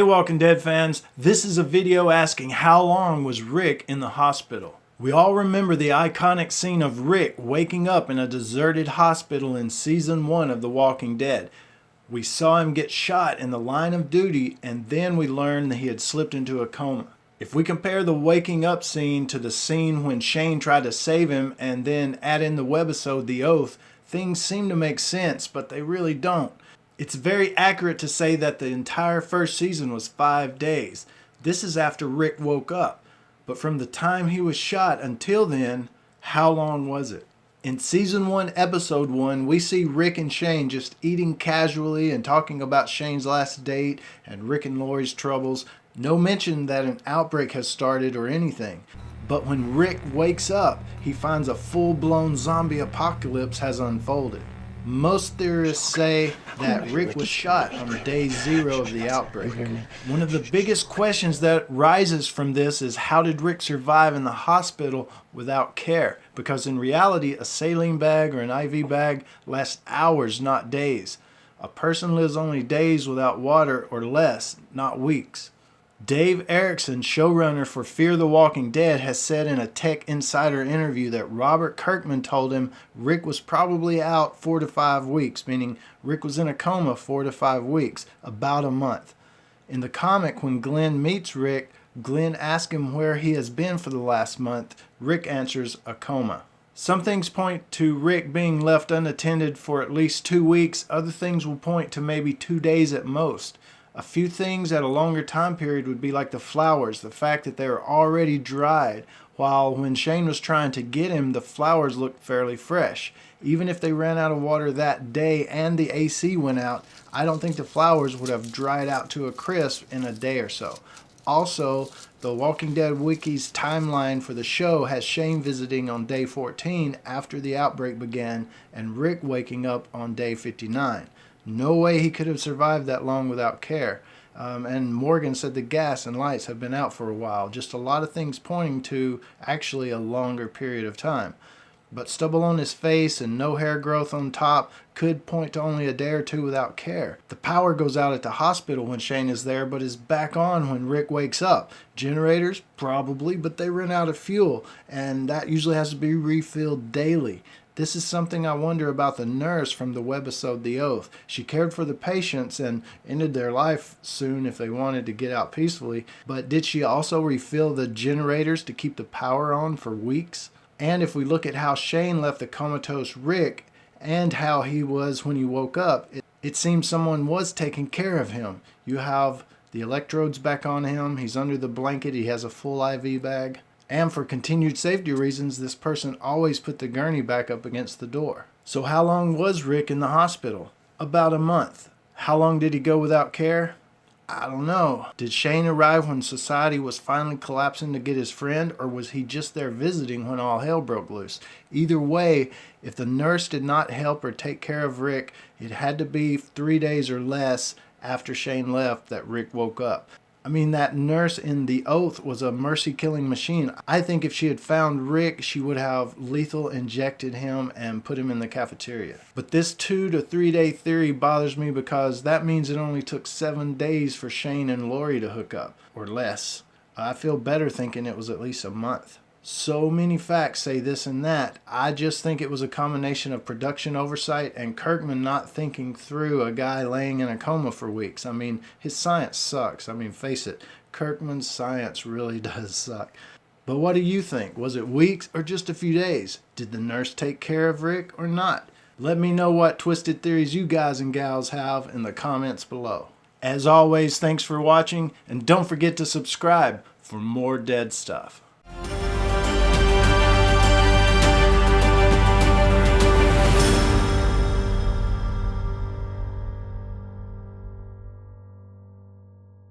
Walking Dead fans, this is a video asking how long was Rick in the hospital. We all remember the iconic scene of Rick waking up in a deserted hospital in season 1 of The Walking Dead. We saw him get shot in the line of duty, and then we learned that he had slipped into a coma. If we compare the waking up scene to the scene when Shane tried to save him and then add in the webisode The Oath, things seem to make sense, but they really don't. It's very accurate to say that the entire first season was 5 days. This is after Rick woke up. But from the time he was shot until then, how long was it? In season 1, episode 1, we see Rick and Shane just eating casually and talking about Shane's last date and Rick and Lori's troubles. No mention that an outbreak has started or anything. But when Rick wakes up, he finds a full-blown zombie apocalypse has unfolded. Most theorists say that Rick was shot on day 0 of the outbreak. One of the biggest questions that rises from this is, how did Rick survive in the hospital without care? Because in reality, a saline bag or an IV bag lasts hours, not days. A person lives only days without water or less, not weeks. Dave Erickson, showrunner for Fear the Walking Dead, has said in a Tech Insider interview that Robert Kirkman told him Rick was probably out 4 to 5 weeks, meaning Rick was in a coma 4 to 5 weeks, about a month. In the comic, when Glenn meets Rick, Glenn asks him where he has been for the last month. Rick answers, a coma. Some things point to Rick being left unattended for at least 2 weeks. Other things will point to maybe 2 days at most. A few things at a longer time period would be like the flowers, the fact that they were already dried, while when Shane was trying to get him, the flowers looked fairly fresh. Even if they ran out of water that day and the AC went out, I don't think the flowers would have dried out to a crisp in a day or so. Also, the Walking Dead Wiki's timeline for the show has Shane visiting on day 14 after the outbreak began and Rick waking up on day 59. No way he could have survived that long without care. And Morgan said the gas and lights have been out for a while. Just a lot of things pointing to actually a longer period of time. But stubble on his face and no hair growth on top could point to only a day or two without care. The power goes out at the hospital when Shane is there, but is back on when Rick wakes up. Generators? Probably, but they run out of fuel, and that usually has to be refilled daily. This is something I wonder about the nurse from the webisode The Oath. She cared for the patients and ended their life soon if they wanted to get out peacefully, but did she also refill the generators to keep the power on for weeks? And if we look at how Shane left the comatose Rick and how he was when he woke up, it seems someone was taking care of him. You have the electrodes back on him, he's under the blanket, he has a full IV bag. And for continued safety reasons, this person always put the gurney back up against the door. So how long was Rick in the hospital? About a month. How long did he go without care? I don't know. Did Shane arrive when society was finally collapsing to get his friend, or was he just there visiting when all hell broke loose? Either way, if the nurse did not help or take care of Rick, it had to be 3 days or less after Shane left that Rick woke up. I mean, that nurse in The Oath was a mercy-killing machine. I think if she had found Rick, she would have lethal injected him and put him in the cafeteria. But this 2 to 3 day theory bothers me because that means it only took 7 days for Shane and Lori to hook up, or less. I feel better thinking it was at least a month. So many facts say this and that. I just think it was a combination of production oversight and Kirkman not thinking through a guy laying in a coma for weeks. I mean, his science sucks. I mean, face it, Kirkman's science really does suck. But what do you think? Was it weeks or just a few days? Did the nurse take care of Rick or not? Let me know what twisted theories you guys and gals have in the comments below. As always, thanks for watching, and don't forget to subscribe for more dead stuff.